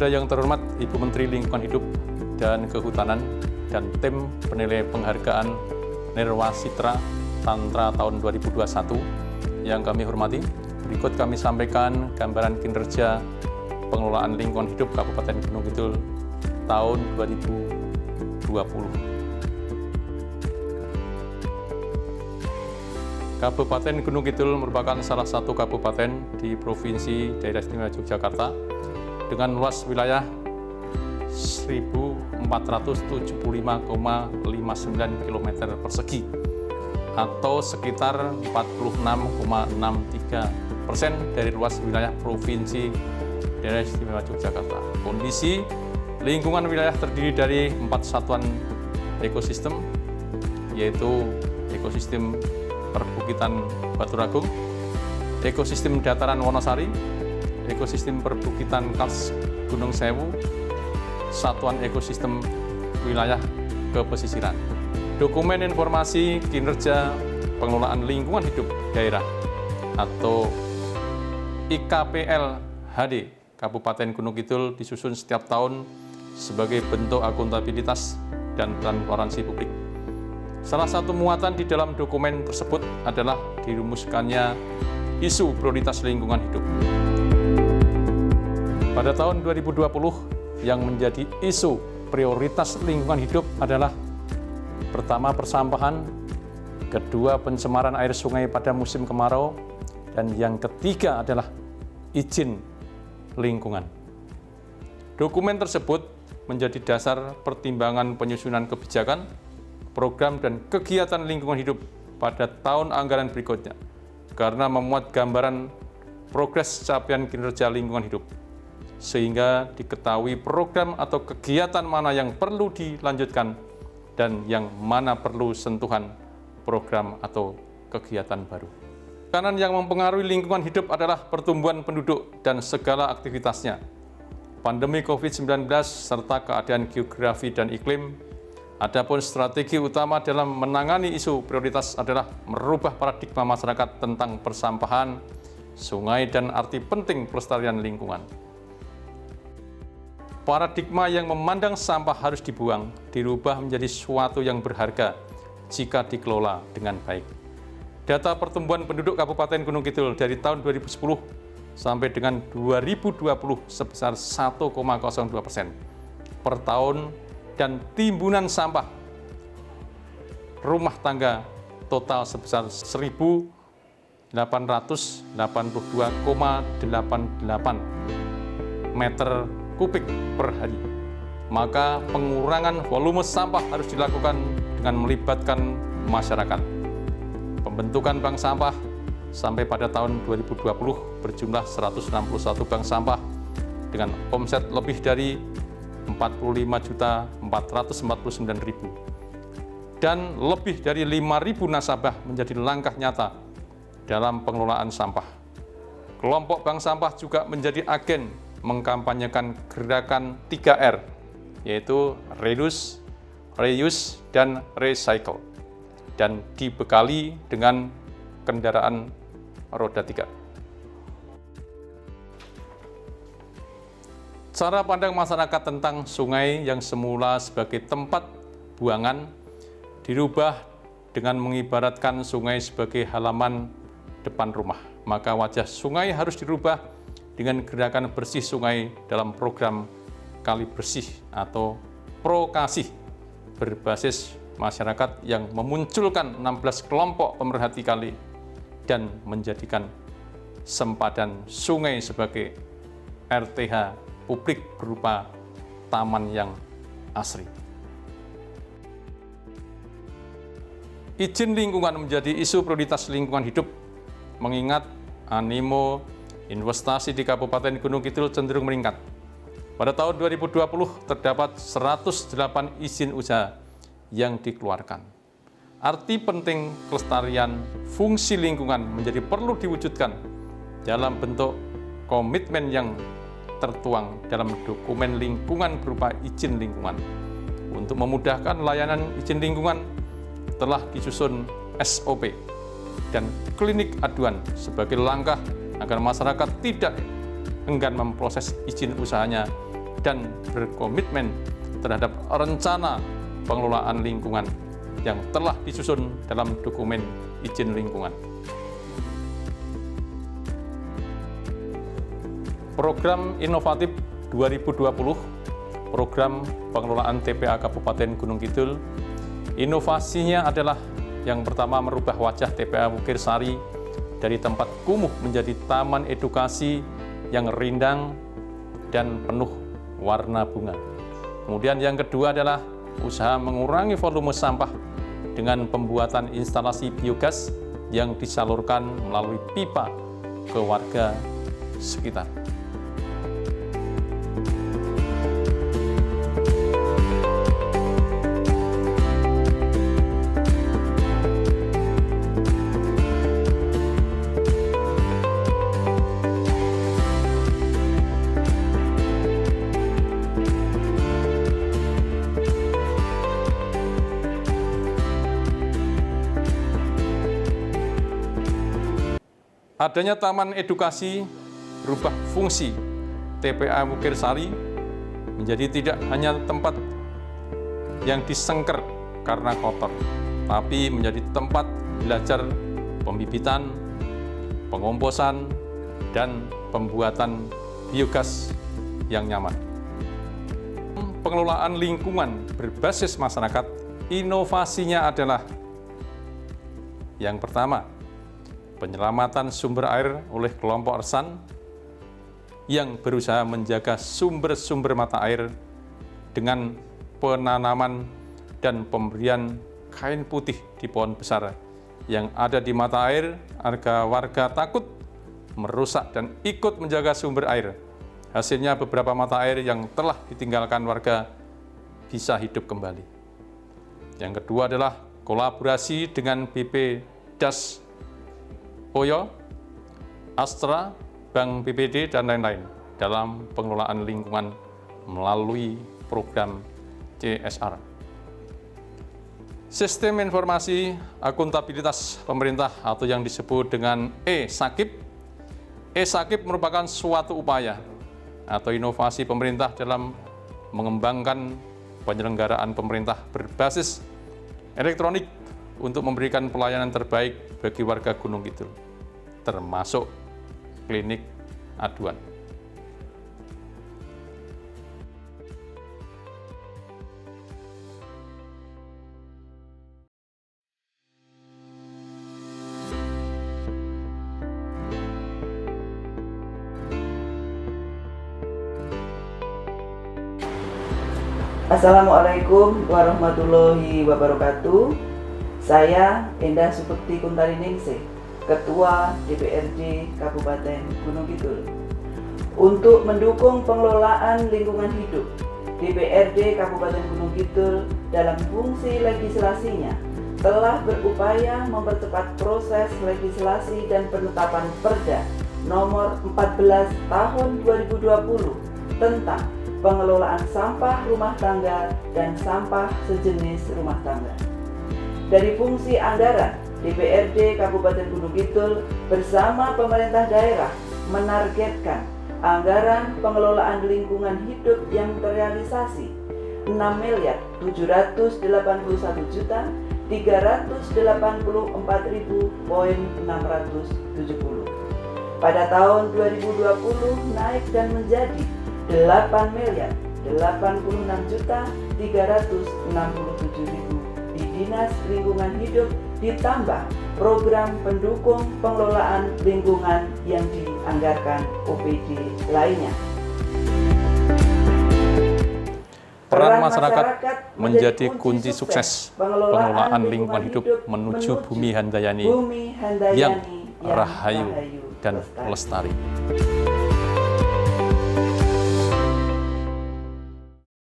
yang terhormat Ibu Menteri Lingkungan Hidup dan Kehutanan dan tim penilai penghargaan Nirwasitra Tantra tahun 2021 yang kami hormati, berikut kami sampaikan gambaran kinerja pengelolaan lingkungan hidup Kabupaten Gunung Kidul tahun 2020. Kabupaten Gunung Kidul merupakan salah satu kabupaten di Provinsi Daerah Istimewa Yogyakarta dengan luas wilayah 1.475,59 km persegi atau sekitar 46,63% dari luas wilayah Provinsi Daerah Istimewa Yogyakarta. Kondisi lingkungan wilayah terdiri dari 4 satuan ekosistem, yaitu ekosistem perbukitan Baturagung, ekosistem dataran Wonosari, ekosistem perbukitan Kars Gunung Sewu, satuan ekosistem wilayah kepesisiran. Dokumen informasi kinerja pengelolaan lingkungan hidup daerah atau IKPL HD Kabupaten Gunung Kidul disusun setiap tahun sebagai bentuk akuntabilitas dan transparansi publik. Salah satu muatan di dalam dokumen tersebut adalah dirumuskannya isu prioritas lingkungan hidup. Pada tahun 2020, yang menjadi isu prioritas lingkungan hidup adalah pertama persampahan, kedua pencemaran air sungai pada musim kemarau, dan yang ketiga adalah izin lingkungan. Dokumen tersebut menjadi dasar pertimbangan penyusunan kebijakan, program dan kegiatan lingkungan hidup pada tahun anggaran berikutnya karena memuat gambaran progres capaian kinerja lingkungan hidup, sehingga diketahui program atau kegiatan mana yang perlu dilanjutkan dan yang mana perlu sentuhan program atau kegiatan baru. Tekanan yang mempengaruhi lingkungan hidup adalah pertumbuhan penduduk dan segala aktivitasnya, pandemi COVID-19 serta keadaan geografi dan iklim. Adapun strategi utama dalam menangani isu prioritas adalah merubah paradigma masyarakat tentang persampahan sungai dan arti penting pelestarian lingkungan. Paradigma yang memandang sampah harus dibuang, dirubah menjadi suatu yang berharga jika dikelola dengan baik. Data pertumbuhan penduduk Kabupaten Gunung Kidul dari tahun 2010 sampai dengan 2020 sebesar 1,02% per tahun dan timbunan sampah rumah tangga total sebesar 1.882,88 meter kubik per hari. Maka pengurangan volume sampah harus dilakukan dengan melibatkan masyarakat. Pembentukan bank sampah sampai pada tahun 2020 berjumlah 161 bank sampah dengan omset lebih dari 45.449.000 dan lebih dari 5.000 nasabah menjadi langkah nyata dalam pengelolaan sampah. Kelompok bank sampah juga menjadi agen mengkampanyekan gerakan 3R, yaitu reduce, reuse, dan recycle, dan dibekali dengan kendaraan roda 3. Cara pandang masyarakat tentang sungai yang semula sebagai tempat buangan dirubah dengan mengibaratkan sungai sebagai halaman depan rumah. Maka wajah sungai harus dirubah dengan gerakan bersih sungai dalam program Kali Bersih atau Prokasih berbasis masyarakat yang memunculkan 16 kelompok pemerhati kali dan menjadikan sempadan sungai sebagai RTH publik berupa taman yang asri. Izin lingkungan menjadi isu prioritas lingkungan hidup mengingat animo investasi di Kabupaten Gunung Kidul cenderung meningkat. Pada tahun 2020 terdapat 108 izin usaha yang dikeluarkan. Arti penting kelestarian fungsi lingkungan menjadi perlu diwujudkan dalam bentuk komitmen yang tertuang dalam dokumen lingkungan berupa izin lingkungan. Untuk memudahkan layanan izin lingkungan telah disusun SOP dan klinik aduan sebagai langkah agar masyarakat tidak enggan memproses izin usahanya dan berkomitmen terhadap rencana pengelolaan lingkungan yang telah disusun dalam dokumen izin lingkungan. Program Inovatif 2020, program pengelolaan TPA Kabupaten Gunung Kidul, inovasinya adalah yang pertama merubah wajah TPA Wukir Sari dari tempat kumuh menjadi taman edukasi yang rindang dan penuh warna bunga. Kemudian yang kedua adalah usaha mengurangi volume sampah dengan pembuatan instalasi biogas yang disalurkan melalui pipa ke warga sekitar. Adanya taman edukasi berubah fungsi TPA Wukir Sari menjadi tidak hanya tempat yang disengker karena kotor, tapi menjadi tempat belajar pembibitan, pengomposan, dan pembuatan biogas yang nyaman. Pengelolaan lingkungan berbasis masyarakat, inovasinya adalah yang pertama, penyelamatan sumber air oleh kelompok Ersan yang berusaha menjaga sumber-sumber mata air dengan penanaman dan pemberian kain putih di pohon besar yang ada di mata air agar warga takut merusak dan ikut menjaga sumber air. Hasilnya beberapa mata air yang telah ditinggalkan warga bisa hidup kembali. Yang kedua adalah kolaborasi dengan BP Das Oyo, Astra, Bank BPD, dan lain-lain dalam pengelolaan lingkungan melalui program CSR. Sistem Informasi Akuntabilitas Pemerintah atau yang disebut dengan e-Sakip. E-Sakip merupakan suatu upaya atau inovasi pemerintah dalam mengembangkan penyelenggaraan pemerintah berbasis elektronik untuk memberikan pelayanan terbaik bagi warga Gunung Kidul, termasuk klinik aduan. Assalamualaikum warahmatullahi wabarakatuh. Saya Endah Supekti Kuntariningsih, Ketua DPRD Kabupaten Gunung Kidul. Untuk mendukung pengelolaan lingkungan hidup, DPRD Kabupaten Gunung Kidul dalam fungsi legislasinya telah berupaya mempercepat proses legislasi dan penetapan Perda Nomor 14 Tahun 2020 tentang pengelolaan sampah rumah tangga dan sampah sejenis rumah tangga. Dari fungsi anggaran, DPRD Kabupaten Gunung Kidul bersama pemerintah daerah menargetkan anggaran pengelolaan lingkungan hidup yang terrealisasi 6.781.384.670 pada tahun 2020 naik dan menjadi 8.086.367.000 di Dinas Lingkungan Hidup, ditambah program pendukung pengelolaan lingkungan yang dianggarkan OPD lainnya. Peran masyarakat menjadi kunci sukses pengelolaan lingkungan hidup menuju Bumi Handayani yang rahayu dan lestari.